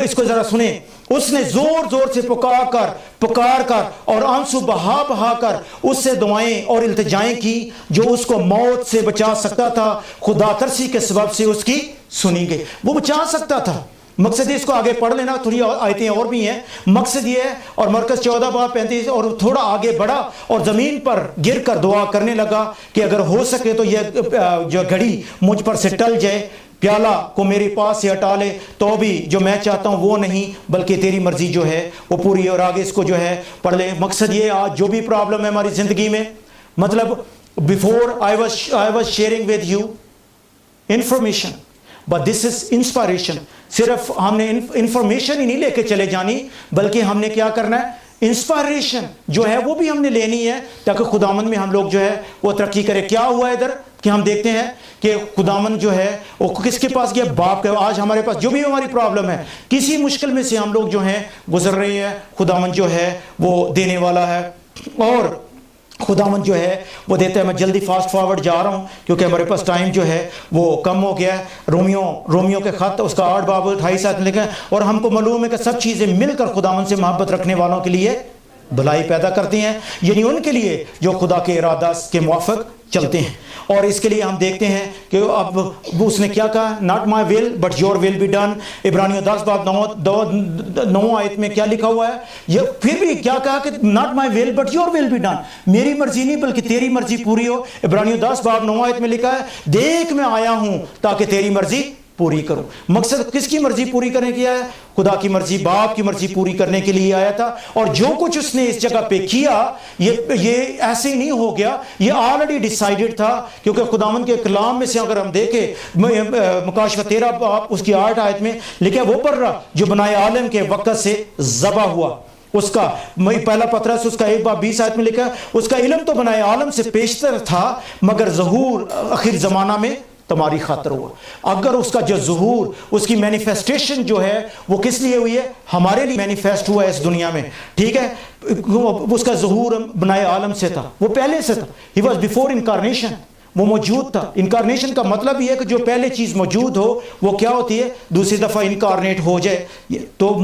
اس کو ذرا سنیں، اس نے زور زور سے پکار کر اور آنسو بہا کر اس سے دعائیں اور التجائیں کی جو اس کو موت سے بچا سکتا تھا، خدا ترسی کے سبب سے اس کی سنی گئی۔ وہ بچا سکتا تھا۔ مقصد اس کو آگے پڑھ لینا، تھوڑی آیتیں اور بھی ہیں۔ مقصد یہ ہے، اور مرکز 14 باب 35، اور تھوڑا آگے بڑھا اور زمین پر گر کر دعا کرنے لگا کہ اگر ہو سکے تو یہ جو گھڑی مجھ پر سے ٹل جائے، پیالہ کو میرے پاس سے ہٹا لے، تو بھی جو میں چاہتا ہوں وہ نہیں بلکہ تیری مرضی جو ہے وہ پوری۔ اور آگے اس کو جو ہے پڑھ لے۔ مقصد یہ، آج جو بھی پرابلم ہے ہماری زندگی میں، مطلب before I was sharing with you information but this is inspiration۔ صرف ہم نے انفارمیشن ہی نہیں لے کے چلے جانی بلکہ ہم نے کیا کرنا ہے، انسپائریشن جو ہے وہ بھی ہم نے لینی ہے تاکہ خداوند میں ہم لوگ جو ہے وہ ترقی کرے۔ کیا ہوا ہے ادھر کہ ہم دیکھتے ہیں کہ خداوند جو ہے وہ کس کے پاس گیا؟ باپ کا۔ آج ہمارے پاس جو بھی ہماری پرابلم ہے، کسی مشکل میں سے ہم لوگ جو ہیں گزر رہے ہیں، خداوند جو ہے وہ دینے والا ہے، اور خداوند جو ہے وہ دیتا ہے۔ میں جلدی فاسٹ فارورڈ جا رہا ہوں کیونکہ ہمارے پاس ٹائم جو ہے وہ کم ہو گیا ہے۔ رومیو کے خط اس کا 8 باب 28 آیت میں لکھا ہے، اور ہم کو معلوم ہے کہ سب چیزیں مل کر خداوند سے محبت رکھنے والوں کے لیے بھلائی پیدا کرتی ہیں، یعنی ان کے لیے جو خدا کے ارادہ کے موافق چلتے ہیں۔ اور اس کے لیے ہم دیکھتے ہیں کہ اب اس نے کیا کہا، not my will but your will be done. عبرانیوں 10 باب 9 آیت میں کیا لکھا ہوا ہے؟ یہ پھر بھی کیا کہا کہ not my will but your will be done, میری مرضی نہیں بلکہ تیری مرضی پوری ہو۔ عبرانیوں 10 باب 9 آیت میں لکھا ہے، دیکھ میں آیا ہوں تاکہ تیری مرضی پوری کروں۔ مقصد کس کی مرضی پوری کرنے کی ہے؟ خدا کی مرضی، باپ کی مرضی پوری کرنے کے لیے آیا تھا۔ اور جو کچھ اس نے اس جگہ پہ کیا یہ ایسے ہی نہیں ہو گیا، یہ آلریڈی ڈیسائیڈڈ تھا، کیونکہ خداوند کے کلام میں سے اگر ہم دیکھیں مکاشفہ 13 باب اس کی 8 آیت میں لکھا ہے، وہ پرہ جو بنائے عالم کے وقت سے ذبح ہوا، اس کا پہلا پطرس اس کا 1 باب 20 آیت میں لکھا ہے، اس کا علم تو بنائے عالم سے پیشتر تھا مگر ظہور آخر زمانہ میں تمہاری خاطر ہوا۔ اگر اس کا جو ظہور، اس کی مینیفیسٹیشن جو ہے وہ کس لیے ہوئی ہے؟ ہمارے لیے مینیفیسٹ ہوا ہے اس دنیا میں، ٹھیک ہے۔ اس کا ظہور بنائے عالم سے تھا، وہ پہلے سے تھا، ہی واز بیفور انکارنیشن، وہ موجود تھا۔ انکارنیشن کا مطلب یہ ہے کہ جو پہلے چیز موجود ہو وہ کیا ہوتی ہے؟ دوسری دفعہ انکارنیٹ ہو جائے۔ تو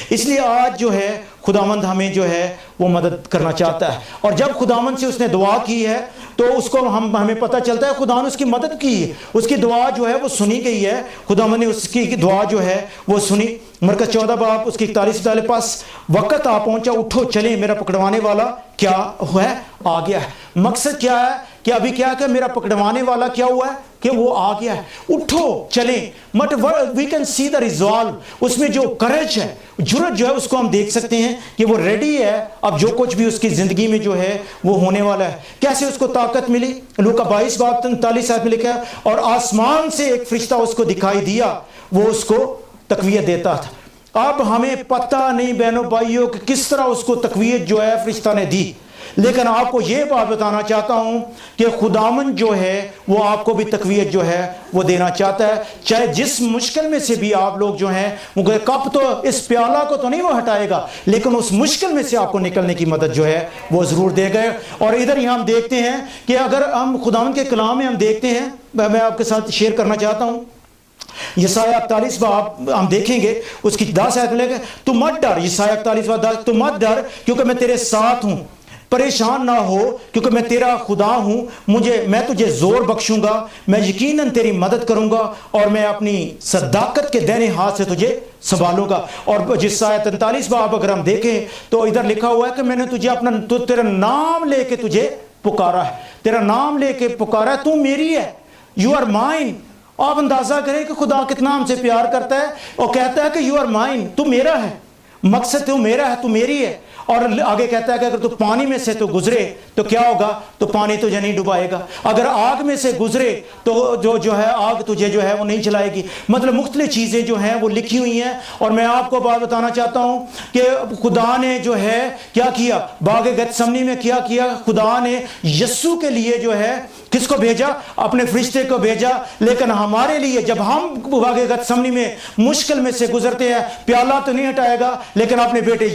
اس لیے آج جو ہے خداوند ہمیں جو ہے وہ مدد کرنا چاہتا ہے، اور جب خداوند سے اس نے دعا کی ہے تو اس کو ہمیں پتہ چلتا ہے خدا نے اس کی مدد کی ہے، اس کی دعا جو ہے وہ سنی گئی ہے، خداوند نے اس کی دعا جو ہے وہ سنی۔ مرکز 14 باب اس کی 41 پاس وقت آ پہنچا، اٹھو چلیں، میرا پکڑوانے والا کیا ہے؟ آ گیا ہے۔ مقصد کیا ہے کہ ابھی کیا کہ میرا پکڑوانے والا کیا ہوا ہے کہ وہ آ گیا ہے، اٹھو چلیں۔ But we can see the resolve, اس میں جو کرج ہے، جرت جو ہے اس کو ہم دیکھ سکتے ہیں کہ وہ ریڈی ہے اب جو کچھ بھی اس کی زندگی میں جو ہے وہ ہونے والا ہے۔ کیسے اس کو طاقت ملی؟ لوکا 22 باب 43 آیت میں لکھا ہے، اور آسمان سے ایک فرشتہ اس کو دکھائی دیا، وہ اس کو تقویت دیتا تھا۔ اب ہمیں پتہ نہیں بہنوں بھائیوں کہ کس طرح اس کو تقویت جو ہے فرشتہ نے دی، لیکن آپ کو یہ بات بتانا چاہتا ہوں کہ خداوند جو ہے وہ آپ کو بھی تقویت جو ہے وہ دینا چاہتا ہے، چاہے جس مشکل میں سے بھی آپ لوگ جو ہیں، کب تو اس پیالہ کو تو نہیں وہ ہٹائے گا، لیکن اس مشکل میں سے آپ کو نکلنے کی مدد جو ہے وہ ضرور دے گا۔ اور ادھر ہی ہم دیکھتے ہیں کہ اگر ہم خداوند کے کلام میں ہم دیکھتے ہیں، میں آپ کے ساتھ شیئر کرنا چاہتا ہوں، یسایہ 41 باب ہم دیکھیں گے، اس کی 10 آیت میں لے گا، تو مت ڈر، یسایہ 41 باب 10، تو مت ڈر کیونکہ میں تیرے ساتھ ہوں، پریشان نہ ہو کیونکہ میں تیرا خدا ہوں، میں تجھے زور بخشوں گا، میں یقیناً تیری مدد کروں گا، اور میں اپنی صداقت کے دائیں ہاتھ سے تجھے سنبھالوں گا۔ اور جس آیت 43 باب اگر ہم دیکھیں تو ادھر لکھا ہوا ہے کہ میں نے تجھے تیرا نام لے کے تجھے پکارا ہے، تیرا نام لے کے پکارا ہے، تو میری ہے، یو آر مائن۔ آپ اندازہ کریں کہ خدا کتنا ہم سے پیار کرتا ہے اور کہتا ہے کہ یو آر مائن، تو میرا ہے، مقصد تو میرا ہے، تو میری ہے۔ اور آگے کہتا ہے کہ اگر تو پانی میں سے تو گزرے تو کیا ہوگا؟ تو پانی تجھے نہیں ڈبائے گا، اگر آگ میں سے گزرے تو جو ہے آگ تجھے جو ہے وہ نہیں جلائے گی۔ مطلب مختلف چیزیں جو ہیں وہ لکھی ہوئی ہیں، اور میں آپ کو بات بتانا چاہتا ہوں کہ خدا نے جو ہے کیا کیا، باغ گتسمنی میں کیا کیا، خدا نے یسوع کے لیے جو ہے کس کو بھیجا؟ اپنے فرشتے کو بھیجا۔ لیکن ہمارے لیے جب ہم باغ گتسمنی میں مشکل میں سے گزرتے ہیں، پیالہ تو نہیں ہٹائے گا لیکن اپنے بیٹے